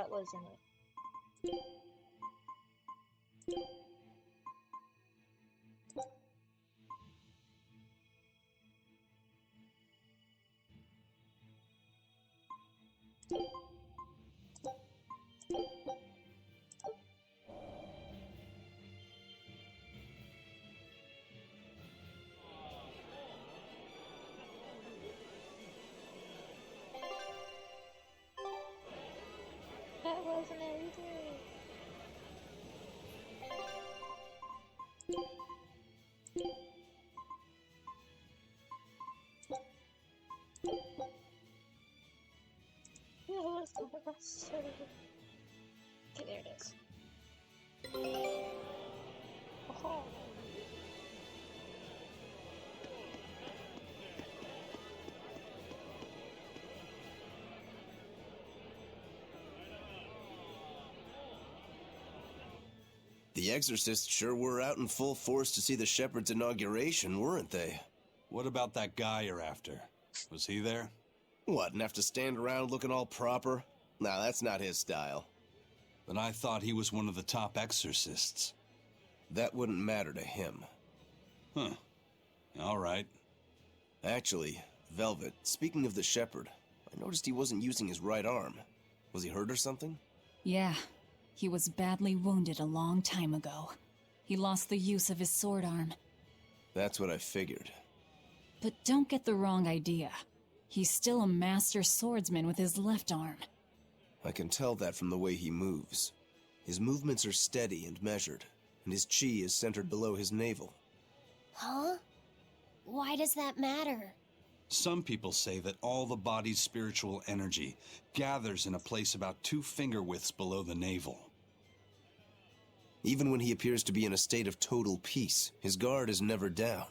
that wasn't it. That wasn't it either. That was the best. Okay, there it is. Oh. The exorcists sure were out in full force to see the shepherd's inauguration, weren't they? What about that guy you're after? Was he there? What, and have to stand around looking all proper? Nah, that's not his style. But I thought he was one of the top exorcists. That wouldn't matter to him. Huh. All right. Actually, Velvet, speaking of the shepherd, I noticed he wasn't using his right arm. Was he hurt or something? Yeah. He was badly wounded a long time ago. He lost the use of his sword arm. That's what I figured. But don't get the wrong idea. He's still a master swordsman with his left arm. I can tell that from the way he moves. His movements are steady and measured, and his chi is centered below his navel. Huh? Why does that matter? Some people say that all the body's spiritual energy gathers in a place about 2 finger widths below the navel. Even when he appears to be in a state of total peace, his guard is never down.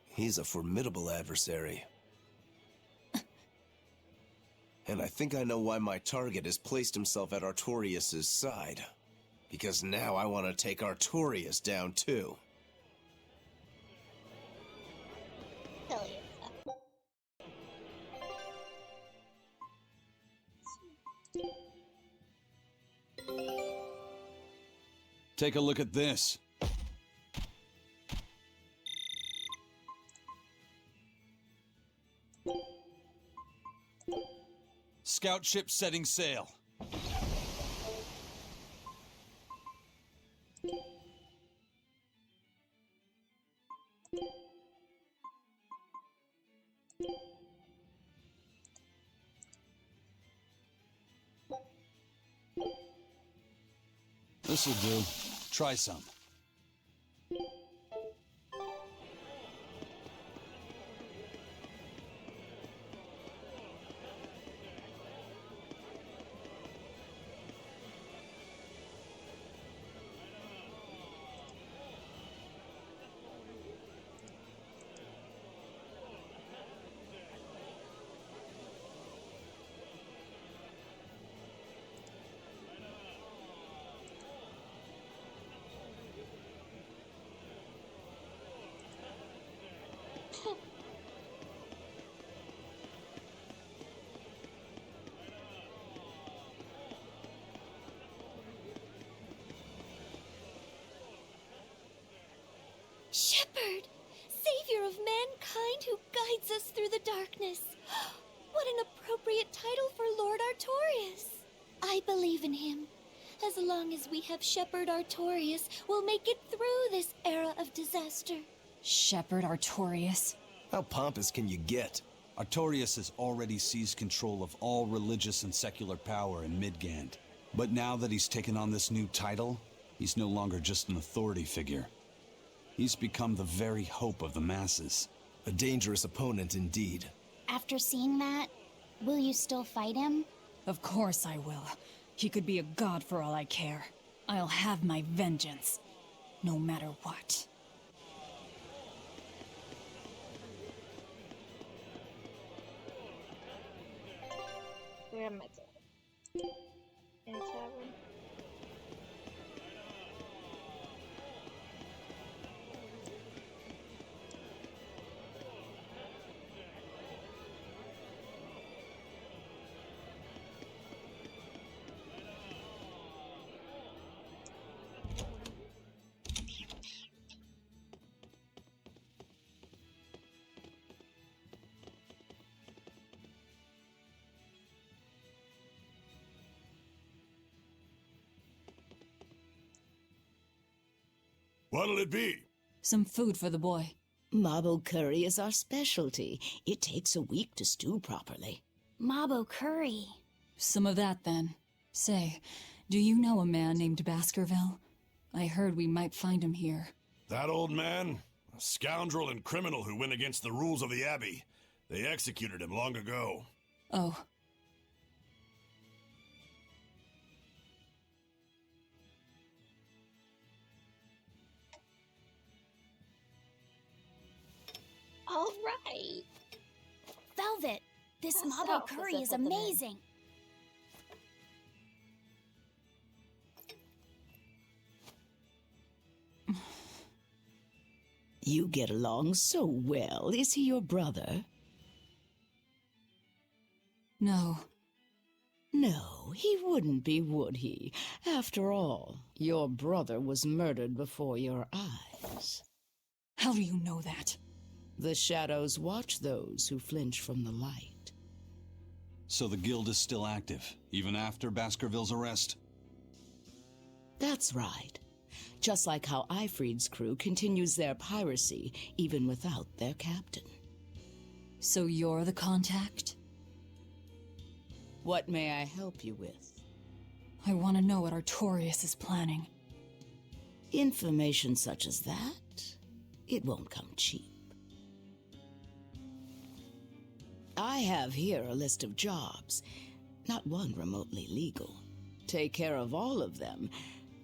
He's a formidable adversary. And I think I know why my target has placed himself at Artorias' side. Because now I want to take Artorias down too. Hell yeah. Take a look at this. Scout ship setting sail. This'll do. Try some. Shepherd! Savior of mankind who guides us through the darkness! What an appropriate title for Lord Artorias! I believe in him. As long as we have Shepherd Artorias, we'll make it through this era of disaster. Shepherd Artorias? How pompous can you get? Artorias has already seized control of all religious and secular power in Midgand. But now that he's taken on this new title, he's no longer just an authority figure. He's become the very hope of the masses. A dangerous opponent indeed. After seeing that, will you still fight him? Of course I will. He could be a god for all I care. I'll have my vengeance. No matter what. Where am I going? In a tavern? What'll it be? Some food for the boy. Mabo curry is our specialty. It takes a week to stew properly. Mabo curry. Some of that, then. Say, do you know a man named Baskerville? I heard we might find him here. That old man? A scoundrel and criminal who went against the rules of the Abbey. They executed him long ago. Oh. All right. Velvet, this That's Mabo how curry is specific it is. amazing. You get along so well. Is he your brother? No. No, he wouldn't be, would he? After all, your brother was murdered before your eyes. How do you know that? The shadows watch those who flinch from the light. So the guild is still active, even after Baskerville's arrest? That's right. Just like how Ifrid's crew continues their piracy, even without their captain. So you're the contact? What may I help you with? I want to know what Artorias is planning. Information such as that? It won't come cheap. I have here a list of jobs, not one remotely legal. Take care of all of them,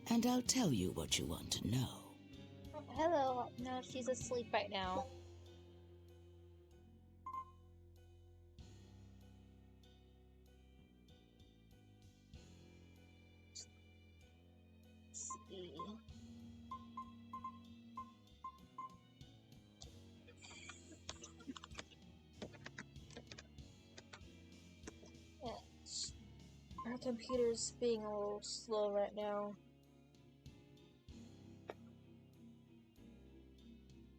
and I'll tell you what you want to know. Hello. No, she's asleep right now. Let's see. Yeah, our computer's being a little slow right now.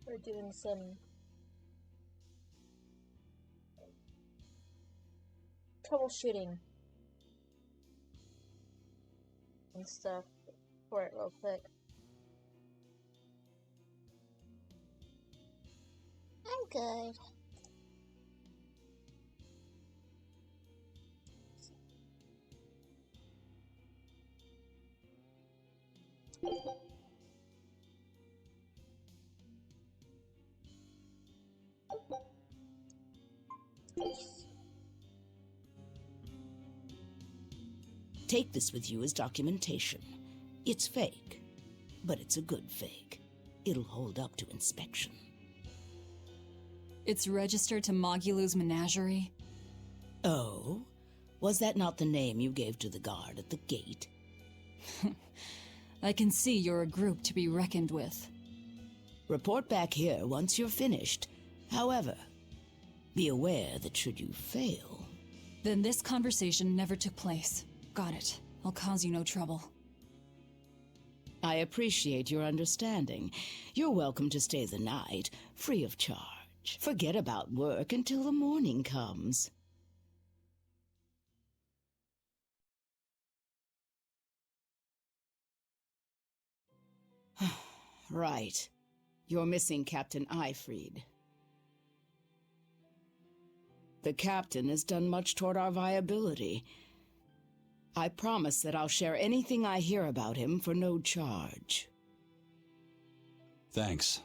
We're doing some troubleshooting and stuff for it real quick. I'm good. Take this with you as documentation. It's fake, but it's a good fake. It'll hold up to inspection. It's registered to Mogulu's menagerie? Oh? Was that not the name you gave to the guard at the gate? I can see you're a group to be reckoned with. Report back here once you're finished. However, be aware that should you fail... Then this conversation never took place. Got it. I'll cause you no trouble. I appreciate your understanding. You're welcome to stay the night, free of charge. Forget about work until the morning comes. Right. You're missing Captain Ifrid. The captain has done much toward our viability. I promise that I'll share anything I hear about him for no charge. Thanks.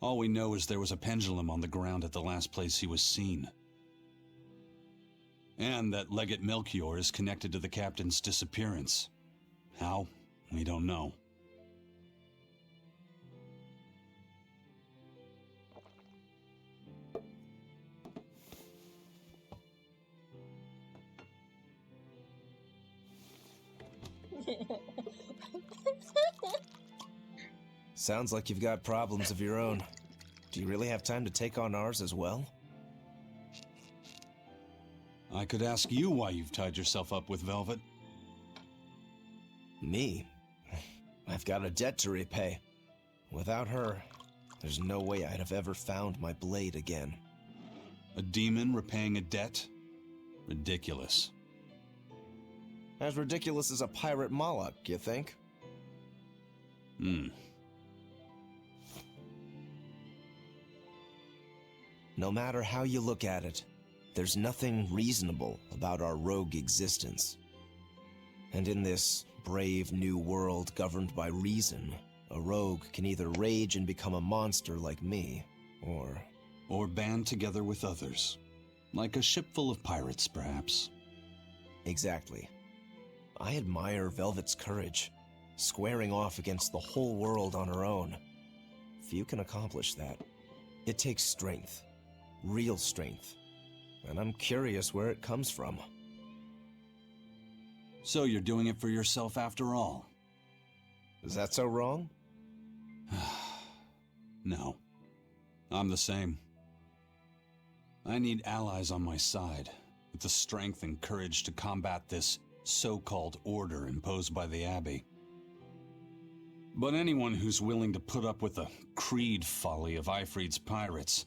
All we know is there was a pendulum on the ground at the last place he was seen. And that Legate Melchior is connected to the captain's disappearance. How? We don't know. Sounds like you've got problems of your own. Do you really have time to take on ours as well? I could ask you why you've tied yourself up with Velvet. Me? I've got a debt to repay. Without her, there's no way I'd have ever found my blade again. A demon repaying a debt? Ridiculous. As ridiculous as a pirate Moloch, you think? No matter how you look at it, there's nothing reasonable about our rogue existence. And in this brave new world governed by reason, a rogue can either rage and become a monster like me, Or band together with others. Like a ship full of pirates, perhaps. Exactly. I admire Velvet's courage, squaring off against the whole world on her own. Few can accomplish that. It takes strength. Real strength. And I'm curious where it comes from. So you're doing it for yourself after all? Is that so wrong? No. I'm the same. I need allies on my side, with the strength and courage to combat this so-called order imposed by the Abbey. But anyone who's willing to put up with the creed folly of Ifrid's pirates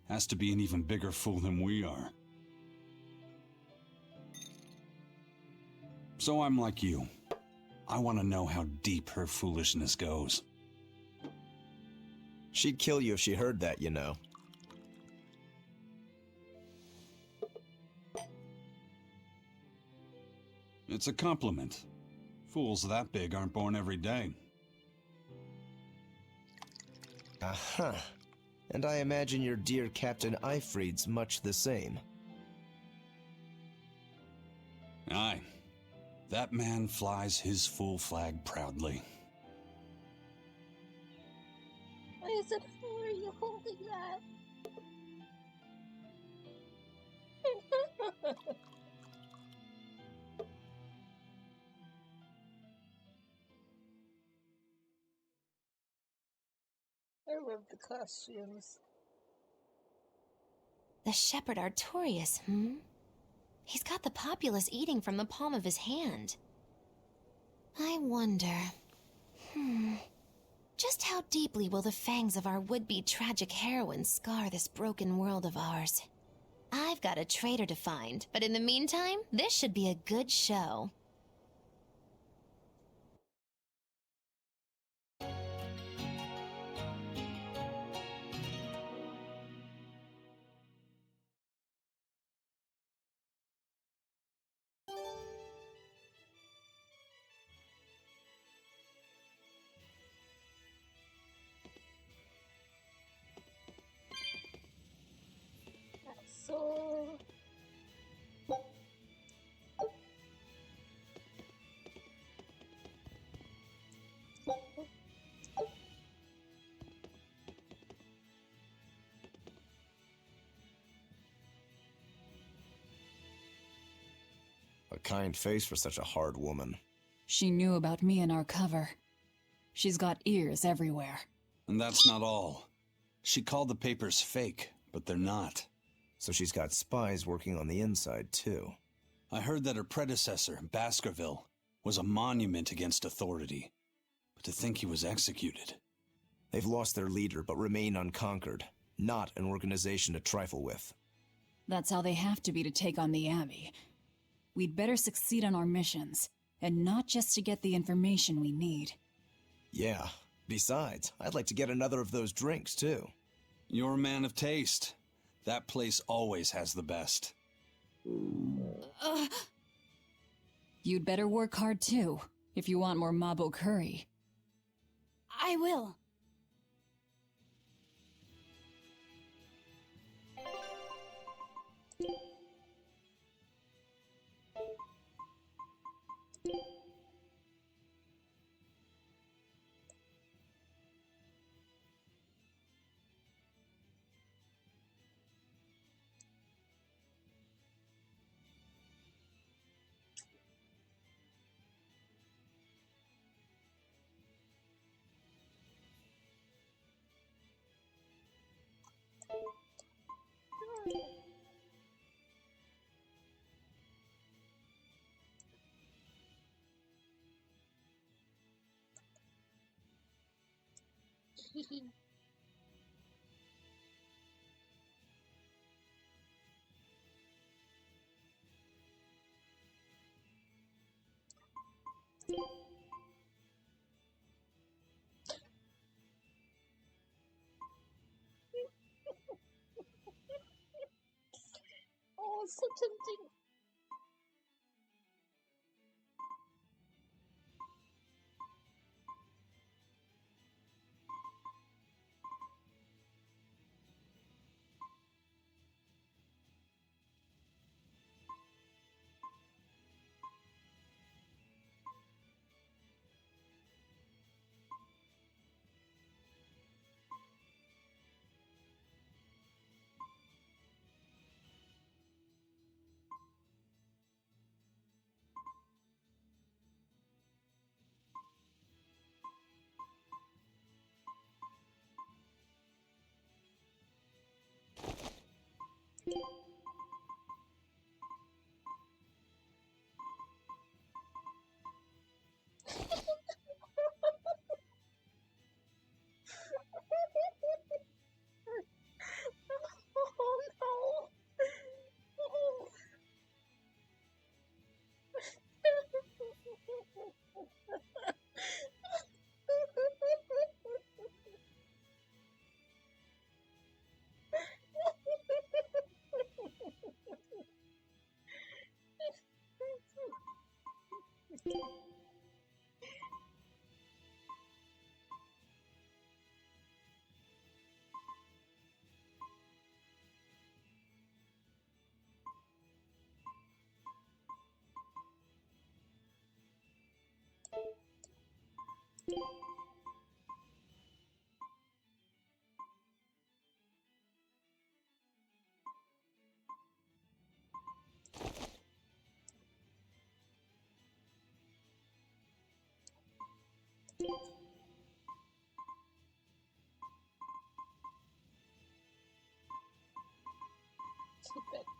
has to be an even bigger fool than we are. So I'm like you. I want to know how deep her foolishness goes. She'd kill you if she heard that, you know. It's a compliment. Fools that big aren't born every day. Aha. And I imagine your dear Captain Ifrid's much the same. Aye. That man flies his fool flag proudly. Why is it for you holding that? I love the costumes. The shepherd Artorias, He's got the populace eating from the palm of his hand. I wonder... Just how deeply will the fangs of our would-be tragic heroine scar this broken world of ours? I've got a traitor to find, but in the meantime, this should be a good show. So... A kind face for such a hard woman. She knew about me and our cover. She's got ears everywhere. And that's not all. She called the papers fake, but they're not. So she's got spies working on the inside, too. I heard that her predecessor, Baskerville, was a monument against authority. But to think he was executed. They've lost their leader, but remain unconquered. Not an organization to trifle with. That's how they have to be to take on the Abbey. We'd better succeed on our missions, and not just to get the information we need. Yeah. Besides, I'd like to get another of those drinks, too. You're a man of taste. That place always has the best. You'd better work hard too, if you want more Mabo curry. I will. sounds so tempting. Oh no.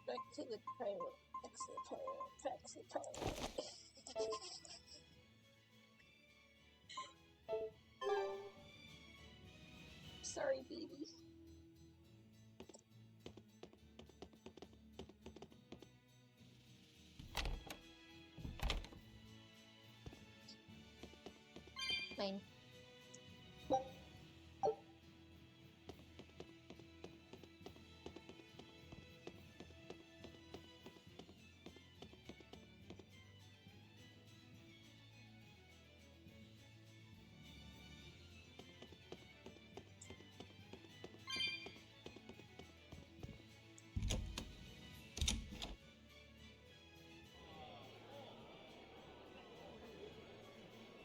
Back to the toilet. Back to the toilet. Back to the toilet. Sorry, baby. Fine.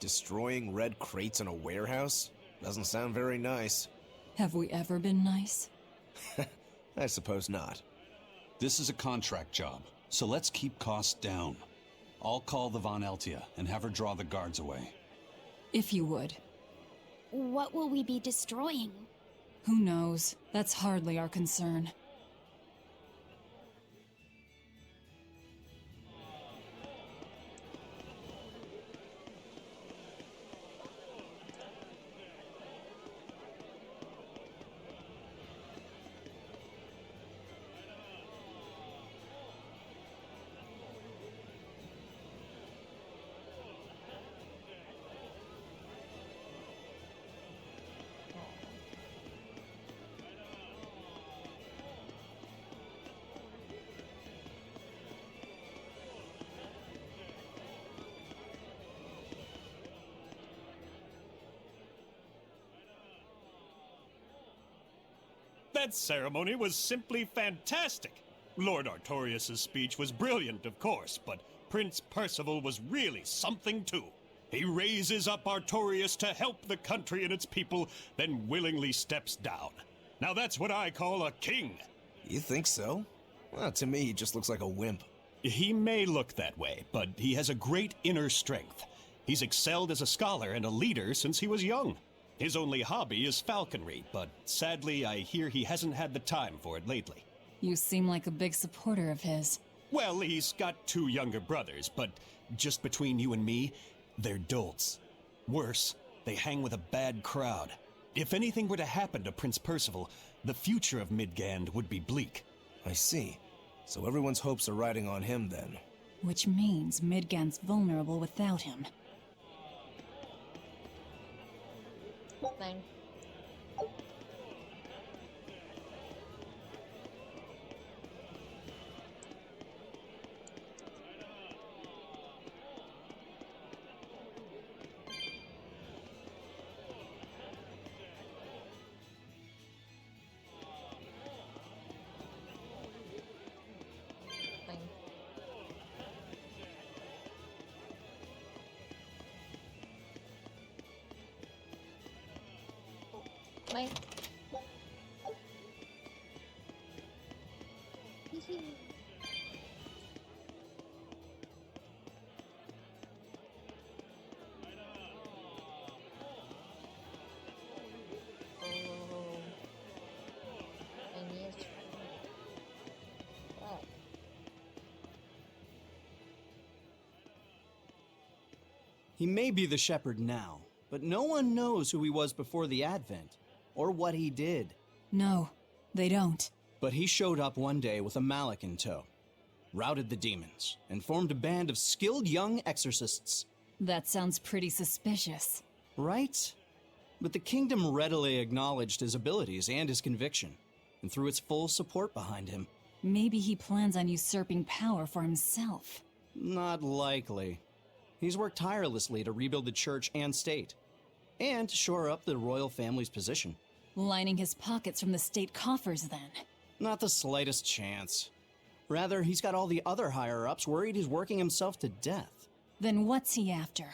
Destroying red crates in a warehouse? Doesn't sound very nice. Have we ever been nice? I suppose not. This is a contract job, so let's keep costs down. I'll call the Von Eltia and have her draw the guards away. If you would. What will we be destroying? Who knows? That's hardly our concern. That ceremony was simply fantastic. Lord Artorias' speech was brilliant, of course, but Prince Percival was really something too. He raises up Artorias to help the country and its people, then willingly steps down. Now that's what I call a king. You think so? Well, to me, he just looks like a wimp. He may look that way, but he has a great inner strength. He's excelled as a scholar and a leader since he was young. His only hobby is falconry, but sadly I hear he hasn't had the time for it lately. You seem like a big supporter of his. Well, he's got 2 younger brothers, but just between you and me, they're dolts. Worse, they hang with a bad crowd. If anything were to happen to Prince Percival, the future of Midgand would be bleak. I see. So everyone's hopes are riding on him then. Which means Midgand's vulnerable without him. Fine. My. He may be the shepherd now, but no one knows who he was before the Advent, or what he did. No, they don't. But he showed up one day with a mallet in tow, routed the demons, and formed a band of skilled young exorcists. That sounds pretty suspicious. Right? But the kingdom readily acknowledged his abilities and his conviction, and threw its full support behind him. Maybe he plans on usurping power for himself. Not likely. He's worked tirelessly to rebuild the church and state, and to shore up the royal family's position. Lining his pockets from the state coffers, then. Not the slightest chance. Rather, he's got all the other higher-ups worried he's working himself to death. Then what's he after?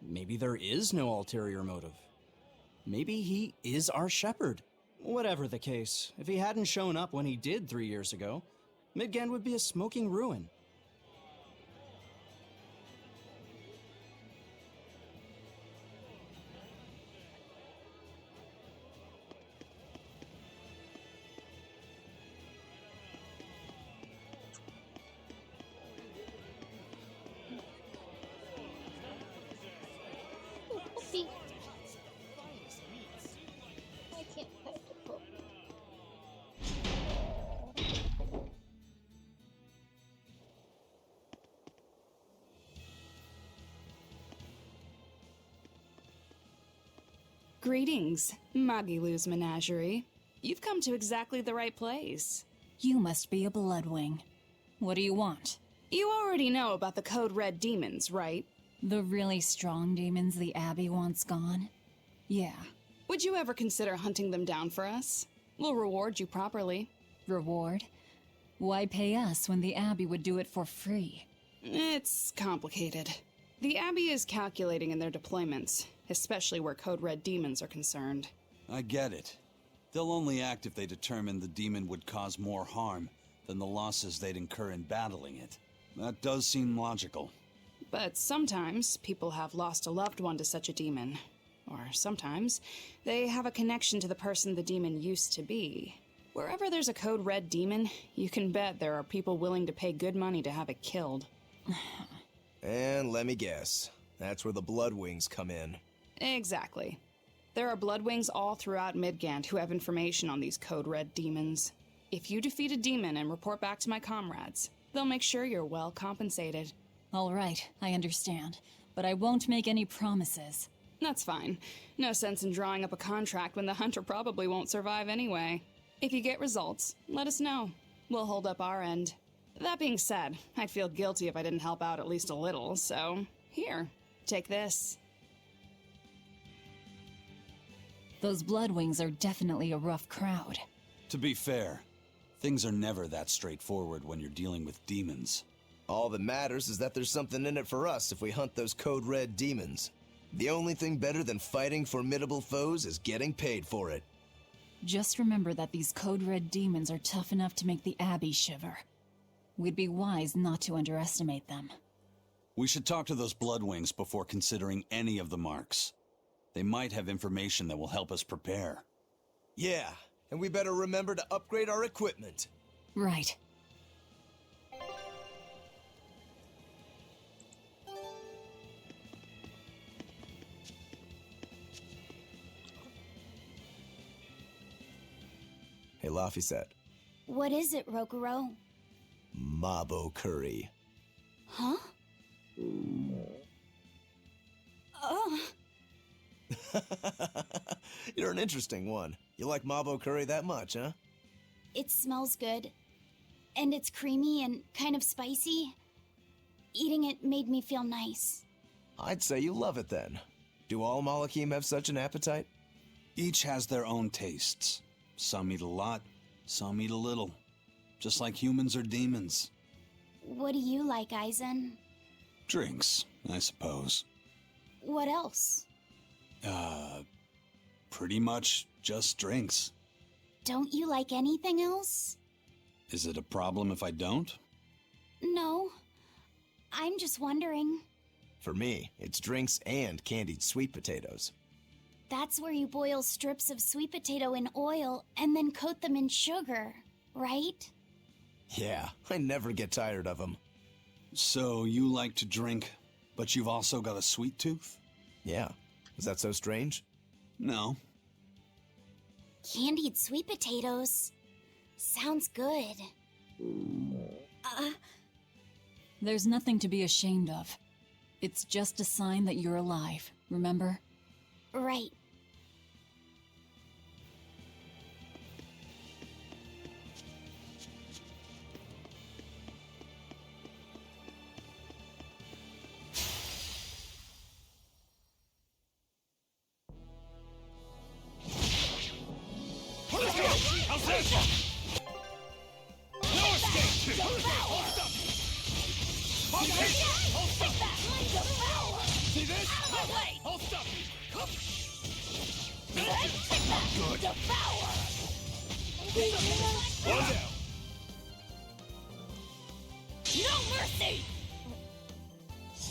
Maybe there is no ulterior motive. Maybe he is our shepherd. Whatever the case, if he hadn't shown up when he did 3 years ago, Midgand would be a smoking ruin. Puppy. I can't pet the puppy. Greetings, Magilou's menagerie. You've come to exactly the right place. You must be a Bloodwing. What do you want? You already know about the Code Red demons, right? The really strong demons the Abbey wants gone? Yeah. Would you ever consider hunting them down for us? We'll reward you properly. Reward? Why pay us when the Abbey would do it for free? It's complicated. The Abbey is calculating in their deployments, especially where Code Red demons are concerned. I get it. They'll only act if they determine the demon would cause more harm than the losses they'd incur in battling it. That does seem logical. But sometimes people have lost a loved one to such a demon. Or sometimes they have a connection to the person the demon used to be. Wherever there's a Code Red demon, you can bet there are people willing to pay good money to have it killed. And let me guess, that's where the Bloodwings come in. Exactly. There are Bloodwings all throughout Midgand who have information on these Code Red demons. If you defeat a demon and report back to my comrades, they'll make sure you're well compensated. All right, I understand. But I won't make any promises. That's fine. No sense in drawing up a contract when the hunter probably won't survive anyway. If you get results, let us know. We'll hold up our end. That being said, I'd feel guilty if I didn't help out at least a little, so here, take this. Those Bloodwings are definitely a rough crowd. To be fair, things are never that straightforward when you're dealing with demons. All that matters is that there's something in it for us if we hunt those Code Red demons. The only thing better than fighting formidable foes is getting paid for it. Just remember that these Code Red demons are tough enough to make the Abbey shiver. We'd be wise not to underestimate them. We should talk to those Bloodwings before considering any of the marks. They might have information that will help us prepare. Yeah, and we better remember to upgrade our equipment. Right. Hey, Laphicet. What is it, Rokuro? Mabo curry. Huh? Oh. You're an interesting one. You like Mabo curry that much, huh? It smells good. And it's creamy and kind of spicy. Eating it made me feel nice. I'd say you love it then. Do all Malakim have such an appetite? Each has their own tastes. Some eat a lot, some eat a little. Just like humans or demons. What do you like, Aizen? Drinks, I suppose. What else? Pretty much just drinks. Don't you like anything else? Is it a problem if I don't? No. I'm just wondering. For me, it's drinks and candied sweet potatoes. That's where you boil strips of sweet potato in oil and then coat them in sugar, right? Yeah, I never get tired of them. So you like to drink, but you've also got a sweet tooth? Yeah. Is that so strange? No. Candied sweet potatoes. Sounds good. There's nothing to be ashamed of. It's just a sign that you're alive, remember? Right. Let's go! How's this? No escape! Hold up! See this? Hold up! Good. One down. No mercy!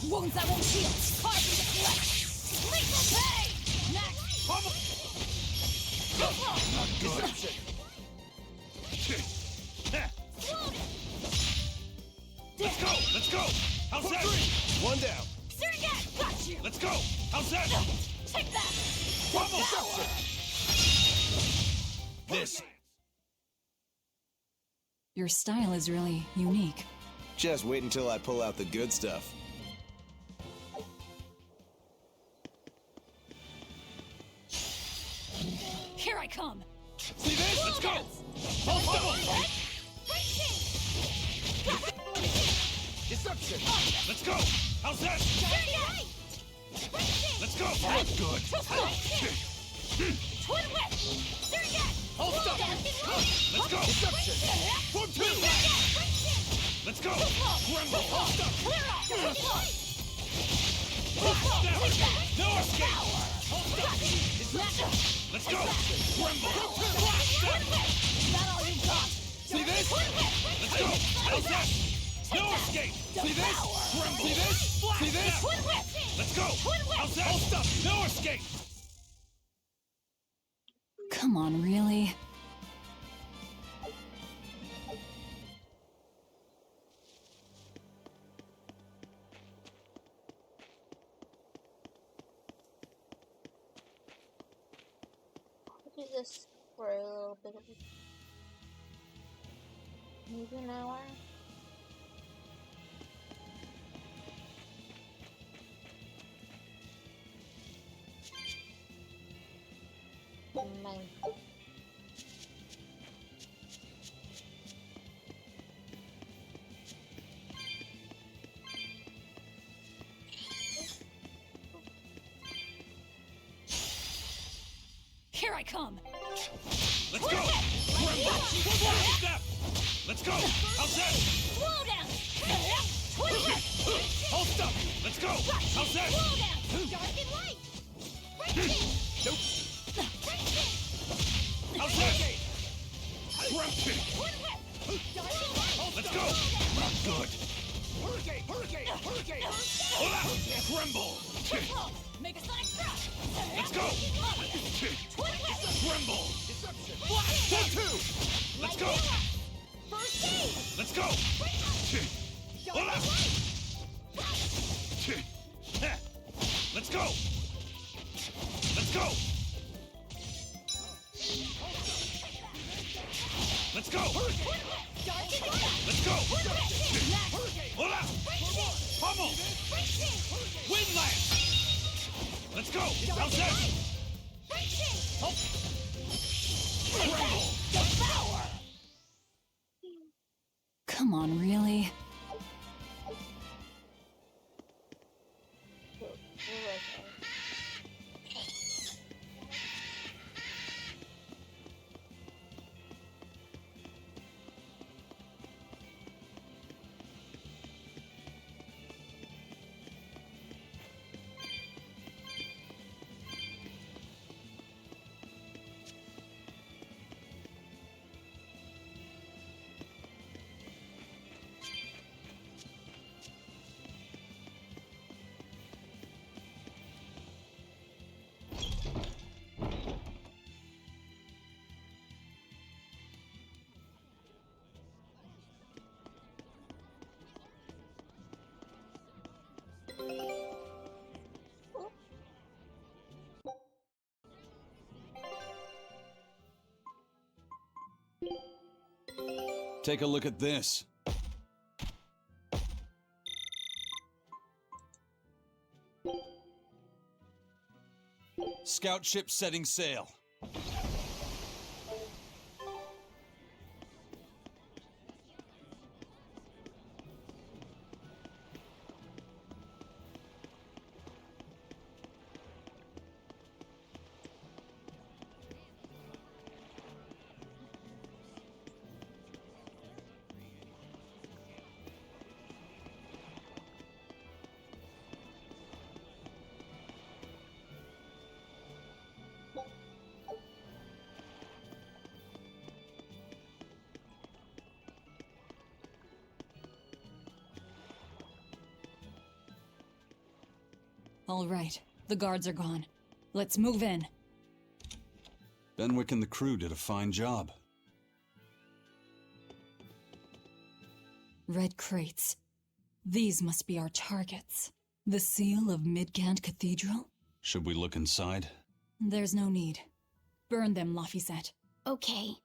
Wounds that won't heal. Carved into flesh. Lethal pain! Next! Not good. Let's go! Let's go! How's that? One down. Surrogate! Got you! Let's go! How's that? Take that! Bubble! This. Your style is really unique. Just wait until I pull out the good stuff. Here I come! See this? Let's go! Hold up! Deception! Let's go! How's that? Let's go! Not good! Twin whip! Surrogate! Hold up! Let's go! Deception! Form two! Let's go! Grumble! Hold up! No escape! Hold up! Let's go! Grumble! Is that all you got? See this? Let's go! How's that? No escape! See this? Grumble! See this? See this? Twin whip! Let's go! How's that? Hold up! No escape! Come on, really? Do this for a little bit of maybe an hour. Mine. Here I come! Let's go! Grumble! Step! Let's go! How's that? Slow down! Twin whip! Hold up! Let's go! How's that? Slow down! Dark and light! Nope! How's that? Grumble! Twin whip! Dark and light! Let's go! Not good! Hurricane! Hurricane! Hurricane! Hold out! Grumble! Make a sonic thrust! Let's go! Twin whip! Grumble! One, two! Let's go! First aid! Let's go! Hold out! Let's go! Let's go! Let's go! Let's go! Hold out! Pummel! Windlass! Let's go! How's that? Grumble! Come on, really? Take a look at this. Scout ship setting sail. All right, the guards are gone. Let's move in. Benwick and the crew did a fine job. Red crates. These must be our targets. The seal of Midgand Cathedral? Should we look inside? There's no need. Burn them, Laphicet. Okay.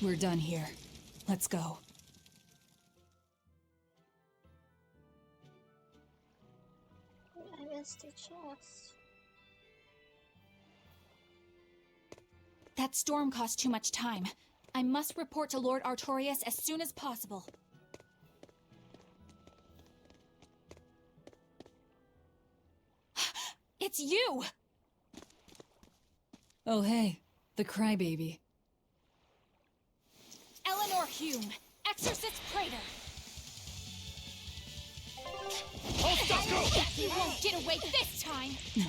We're done here. Let's go. I missed the chest. That storm cost too much time. I must report to Lord Artorias as soon as possible. It's you! Oh hey, the crybaby. Eleanor Hume, Exorcist Praetor. You won't get away this time! You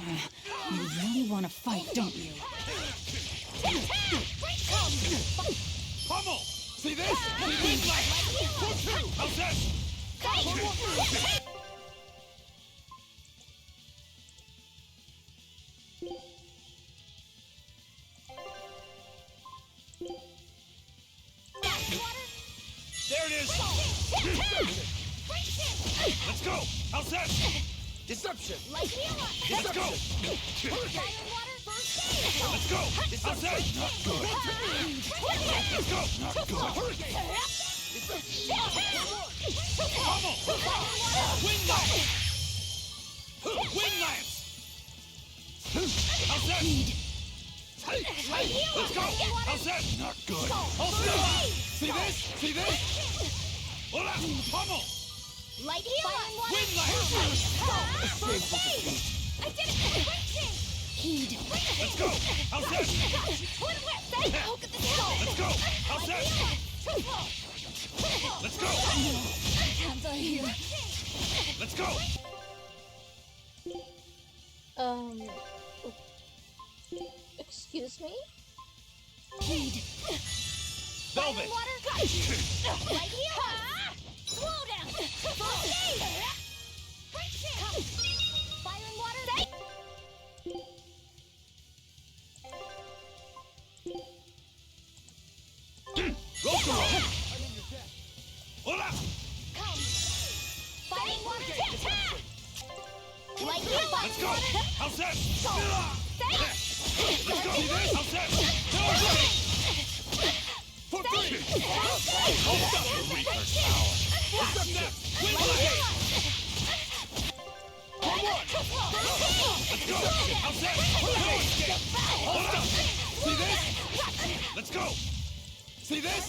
really want to fight, don't you? Pummel! See this? Wind light! Pull through! How's that? There it is! Let's go! How's that? Deception! Let's go! Let's go! How's that? Not good. Let's go! Not good. Pummel! Wind lance! Wind lance! How's that? Let's go! How's that? Not good. Hold still! See this? See this? Hola! Pummel! Light heal! Wind lance! I did it! Heed. Let's go! How's that? Let's go! How's that? Let's go! Hands are here. Let's go! Excuse me? Heed. Velvet! Light heal! Slow down! Fire and water! Roll to roll! Hola! Come! Fire and water! Light heal! Let's go! How's that? Let's go! How's that? For free! Hold up, you weaker tower! Snap! Wind lance! Come on! Let's go! How's that? No escape! Hold up! See this? Let's go! See this?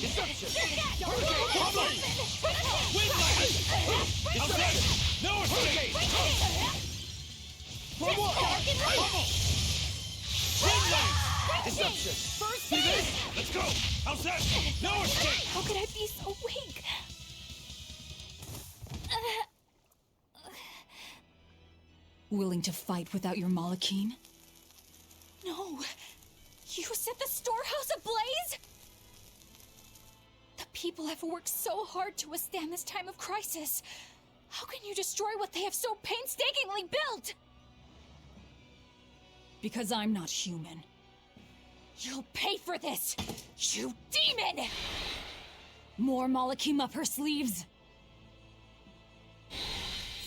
Deception! Pummel! Wind lance! How's that? No escape! For what? Pummel! Wind lance! Deception! See this? Let's go! How's that? No escape! How could I be so weak? Willing to fight without your Malachine? No. You set the storehouse ablaze? The people have worked so hard to withstand this time of crisis. How can you destroy what they have so painstakingly built? Because I'm not human. You'll pay for this, you demon! More Malachim up her sleeves?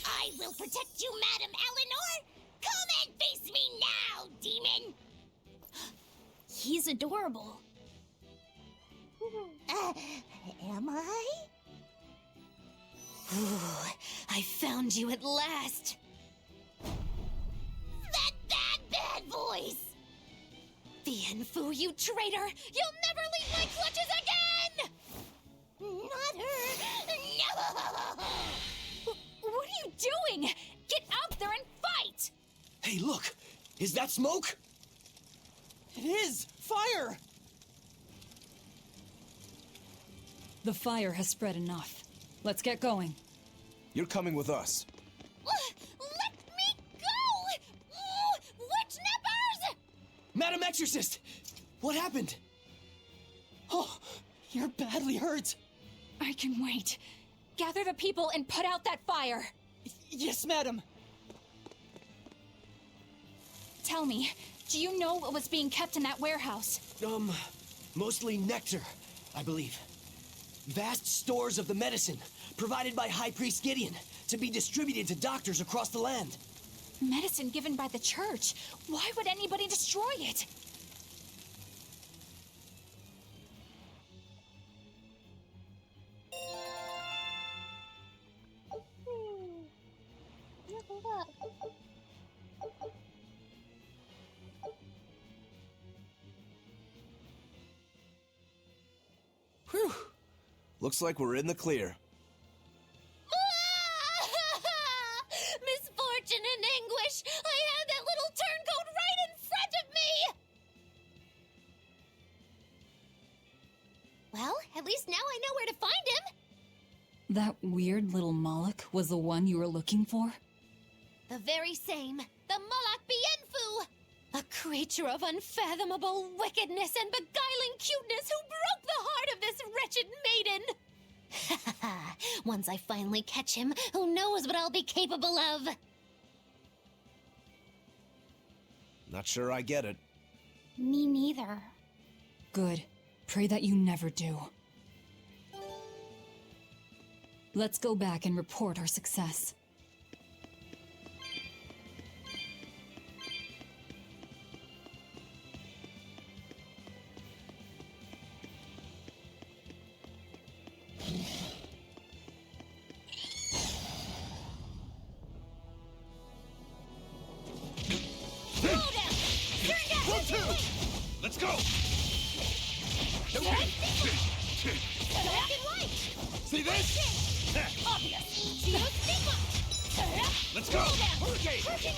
I will protect you, Madam Eleanor! Come and face me now, demon! He's adorable. Am I? Ooh, I found you at last. That bad voice! The Enfu, you traitor! You'll never leave my clutches again! Not her! No! What are you doing? Get out there and fight! Hey, look! Is that smoke? It is! Fire! The fire has spread enough. Let's get going. You're coming with us. Let me go! Witch nippers! Madam Exorcist! What happened? Oh, you're badly hurt. I can wait. Gather the people and put out that fire. Yes, madam. Tell me, do you know what was being kept in that warehouse? Mostly nectar, I believe. Vast stores of the medicine provided by High Priest Gideon to be distributed to doctors across the land. Medicine given by the church. Why would anybody destroy it? Whew. Looks like we're in the clear. Misfortune and anguish! I had that little turncoat right in front of me! Well, at least now I know where to find him! That weird little Moloch was the one you were looking for? The very same. The Malak Bienfu! A creature of unfathomable wickedness and beguiling cuteness who broke the heart of this wretched maiden! Once I finally catch him, who knows what I'll be capable of? Not sure I get it. Me neither. Good. Pray that you never do. Let's go back and report our success. Let's go! See this? Let's go! Hurricane! Let's go!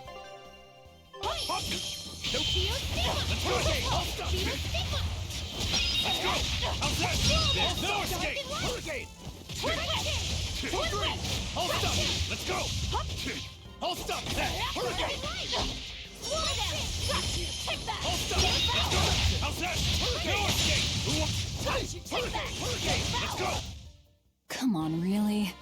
Let's go! How's that? There's no escape! Hurricane! 2, 3! Hold up! Let's go! Hold up! Hurricane! Hold up! Let's go! How's that? No escape! Hurricane! Let's go! Come on, really?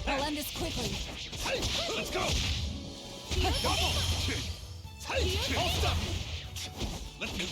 I'll end this quickly. Let's go! Double! Hold up! Let's go!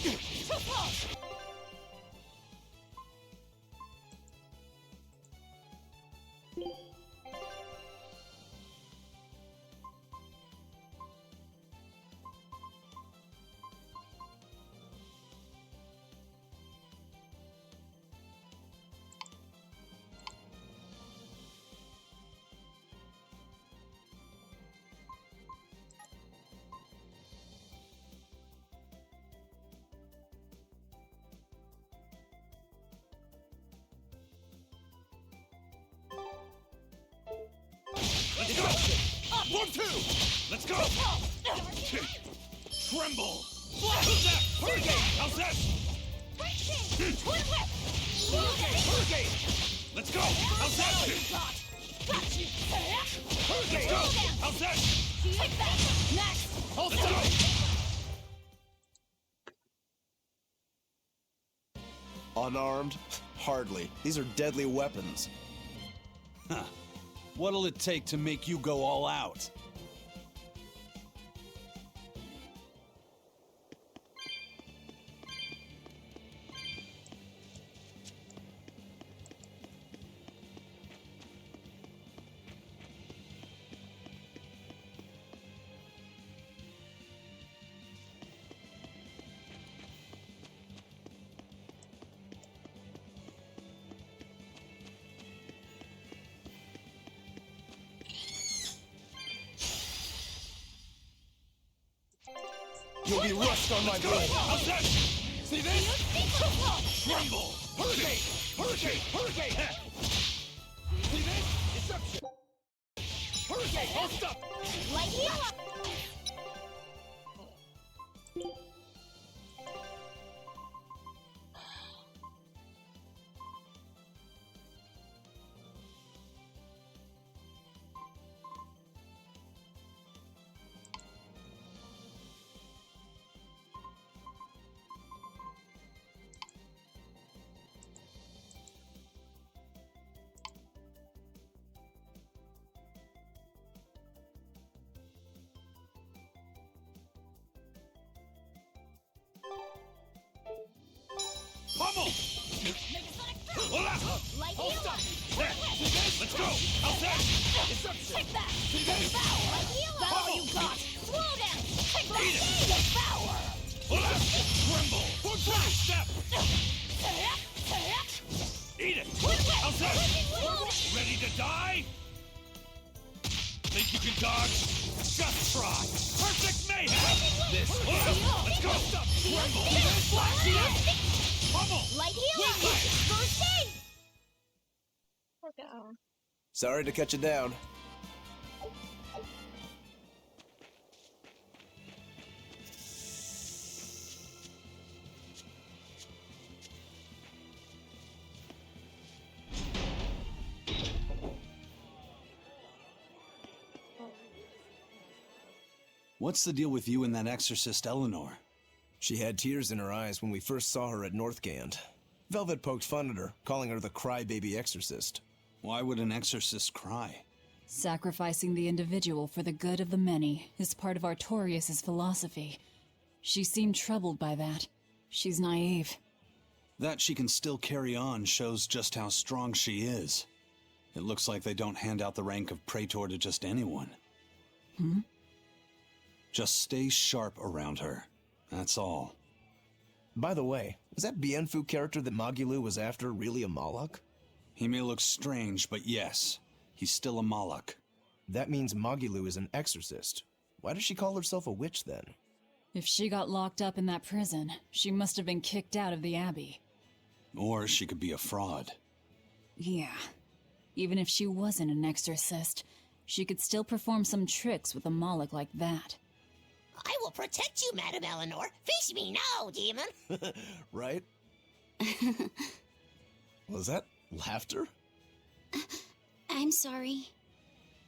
Let's go! 1, 2! Let's go! Tremble! Who's that? Hurricane! How's that? Hurricane! Let's go! How's that? Hurricane! Let's go! How's that? Next! Let's go! Unarmed? Hardly. These are deadly weapons. Huh. What'll it take to make you go all out? You'll be rust on my blade. How's that? See this? Tremble! Hurricane! Hurricane! Hurricane! See this? Deception! Hurricane! Hold up! Light heal! Pummel! Hola! Light Hold heal! up! There! See this? Let's go! How's that? Deception! Take that! See this? Light heal! All you got! Slow down! Take that! Eat it! Devour! Hola! Tremble! Forward step! Eat it! How's that? Ready to die? Think you can dodge? Just try! Perfect mayhem! This! Hola! Let's go! Tremble! See this? Pummel! Light heal! Whiplash! First aid! Okay. Sorry to cut you down. What's the deal with you and that exorcist Eleanor? She had tears in her eyes when we first saw her at Northgand. Velvet poked fun at her, calling her the crybaby exorcist. Why would an exorcist cry? Sacrificing the individual for the good of the many is part of Artorias' philosophy. She seemed troubled by that. She's naive. That she can still carry on shows just how strong she is. It looks like they don't hand out the rank of Praetor to just anyone. Just stay sharp around her. That's all. By the way, was that Bienfu character that Magulu was after really a Moloch? He may look strange, but yes, he's still a Moloch. That means Magulu is an exorcist. Why does she call herself a witch then? If she got locked up in that prison, she must have been kicked out of the Abbey. Or she could be a fraud. Yeah. Even if she wasn't an exorcist, she could still perform some tricks with a Moloch like that. I will protect you, Madam Eleanor. Face me now, demon. Right? Was that laughter? I'm sorry.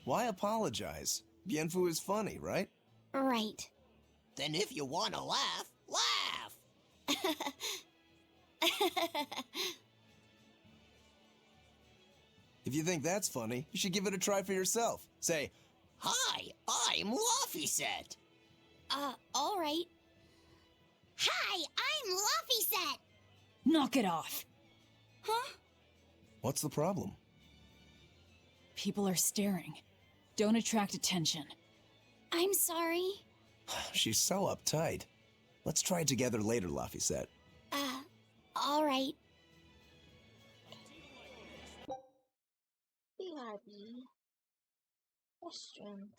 Why apologize? Bienfu is funny, right? Right. Then if you want to laugh, laugh! If you think that's funny, you should give it a try for yourself. Say, Hi, I'm Laffyset. All right. Hi, I'm Laffyset. Knock it off! Huh? what's the problem? People are staring. Don't attract attention. I'm sorry. She's so uptight. Let's try it together later, Laffyset. All right. Be happy. Question.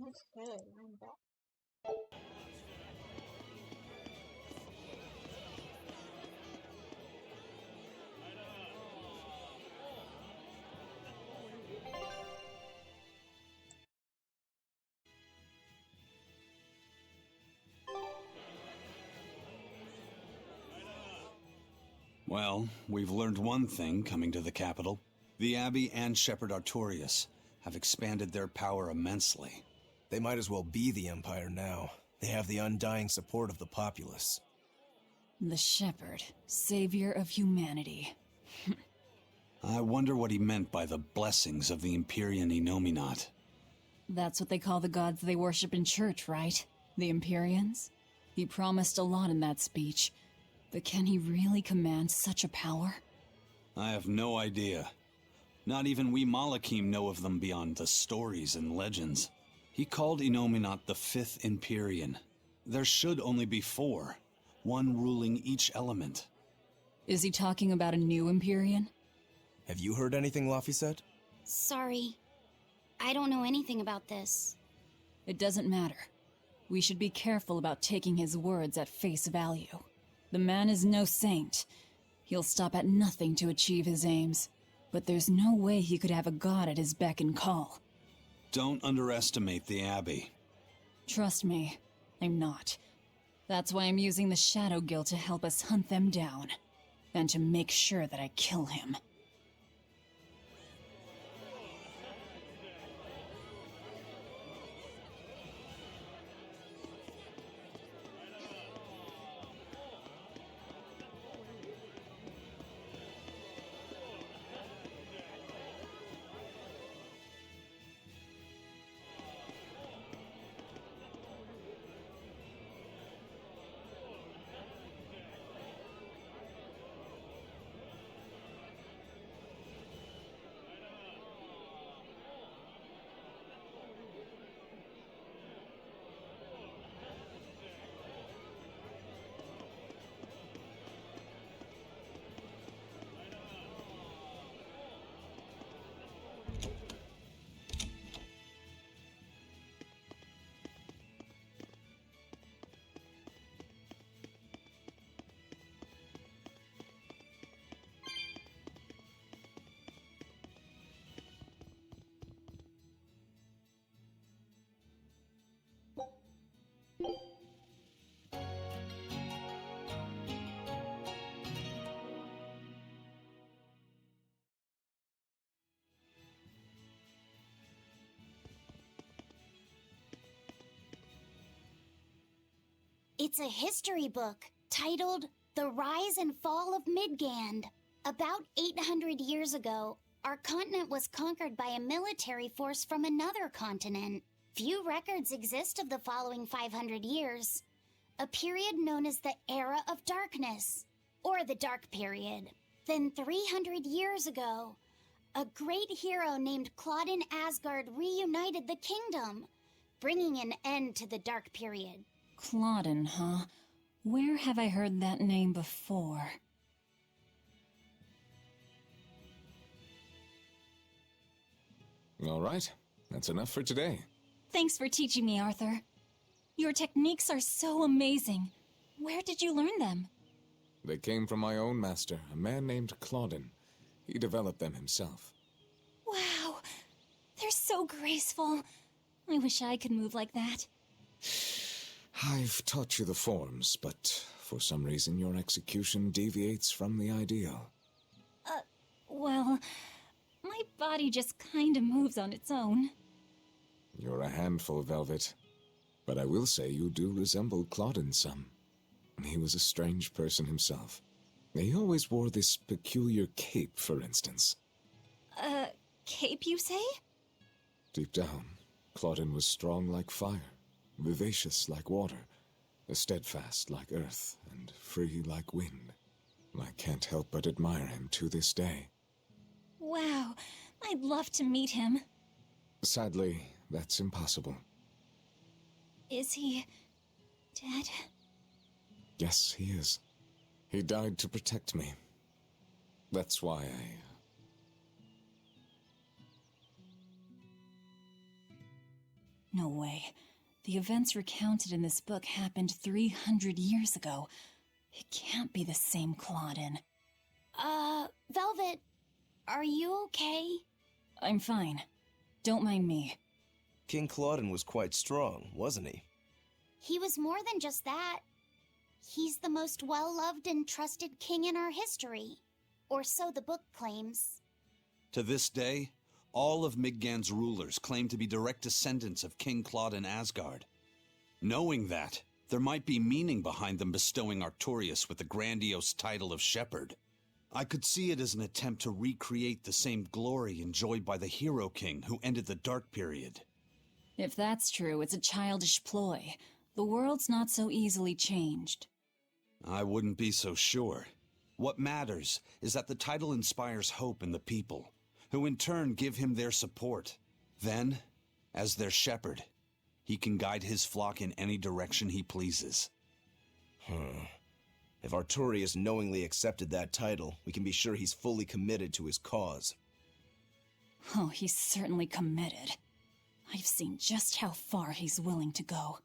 Okay, I'm back. Well, we've learned one thing coming to the capital. The Abbey and Shepherd Artorias have expanded their power immensely. They might as well be the Empire now. They have the undying support of the populace. The Shepherd, savior of humanity. I wonder what he meant by the blessings of the Empyrean Innominat. That's what they call the gods they worship in church, right? The Empyreans? He promised a lot in that speech, but can he really command such a power? I have no idea. Not even we Malakim know of them beyond the stories and legends. He called Innominat the Fifth Empyrean. There should only be four, one ruling each element. Is he talking about a new Empyrean? Have you heard anything, Laphicet? Sorry. I don't know anything about this. It doesn't matter. We should be careful about taking his words at face value. The man is no saint. He'll stop at nothing to achieve his aims. But there's no way he could have a god at his beck and call. Don't underestimate the Abbey. Trust me, I'm not. That's why I'm using the Shadow Guild to help us hunt them down. And to make sure that I kill him. It's a history book titled The Rise and Fall of Midgand. About 800 years ago, our continent was conquered by a military force from another continent. Few records exist of the following 500 years, a period known as the Era of Darkness, or the Dark Period. Then 300 years ago, a great hero named Claudin Asgard reunited the kingdom, bringing an end to the Dark Period. Claudin, huh? Where have I heard that name before? All right, that's enough for today. Thanks for teaching me, Arthur. Your techniques are so amazing. Where did you learn them? They came from my own master, a man named Claudin. He developed them himself. Wow, they're so graceful. I wish I could move like that. I've taught you the forms, but for some reason your execution deviates from the ideal. Well, my body just kinda moves on its own. You're a handful, Velvet. But I will say you do resemble Claudin some. He was a strange person himself. He always wore this peculiar cape, for instance. Cape, you say? Deep down, Claudin was strong like fire, vivacious like water, steadfast like earth, and free like wind. I can't help but admire him to this day. Wow, I'd love to meet him. Sadly, that's impossible. Is he dead? Yes, he is. He died to protect me. That's why No way. The events recounted in this book happened 300 years ago. It can't be the same Claudin. Velvet, are you okay? I'm fine. Don't mind me. King Claudin was quite strong, wasn't he? He was more than just that. He's the most well-loved and trusted king in our history. Or so the book claims. To this day, all of Midgand's rulers claim to be direct descendants of King Claudin Asgard. Knowing that, there might be meaning behind them bestowing Artorias with the grandiose title of Shepherd. I could see it as an attempt to recreate the same glory enjoyed by the Hero King who ended the Dark Period. If that's true, it's a childish ploy. The world's not so easily changed. I wouldn't be so sure. What matters is that the title inspires hope in the people, who in turn give him their support. Then, as their shepherd, he can guide his flock in any direction he pleases. If Artorias knowingly accepted that title, we can be sure he's fully committed to his cause. Oh, he's certainly committed. I've seen just how far he's willing to go.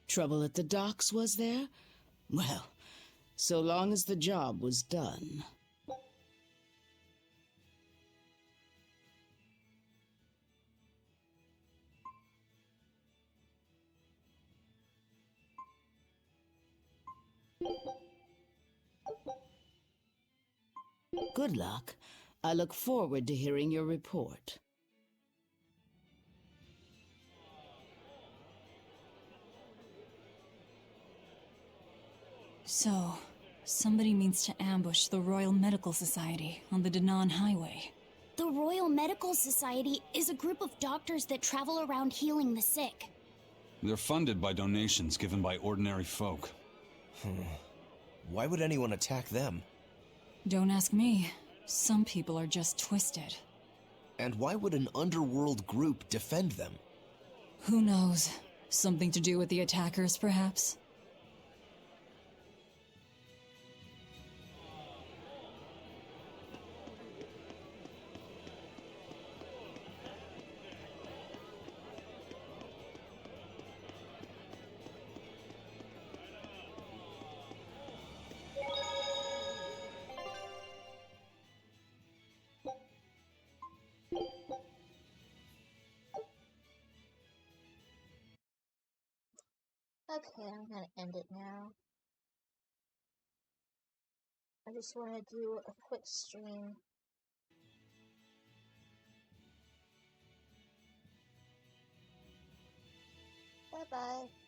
Trouble at the docks, was there? Well, so long as the job was done. Good luck. I look forward to hearing your report. So, somebody means to ambush the Royal Medical Society on the Danan Highway. The Royal Medical Society is a group of doctors that travel around healing the sick. They're funded by donations given by ordinary folk. Why would anyone attack them? Don't ask me. Some people are just twisted. And why would an underworld group defend them? Who knows? Something to do with the attackers, perhaps? Okay, I'm gonna end it now. I just want to do a quick stream. Bye bye.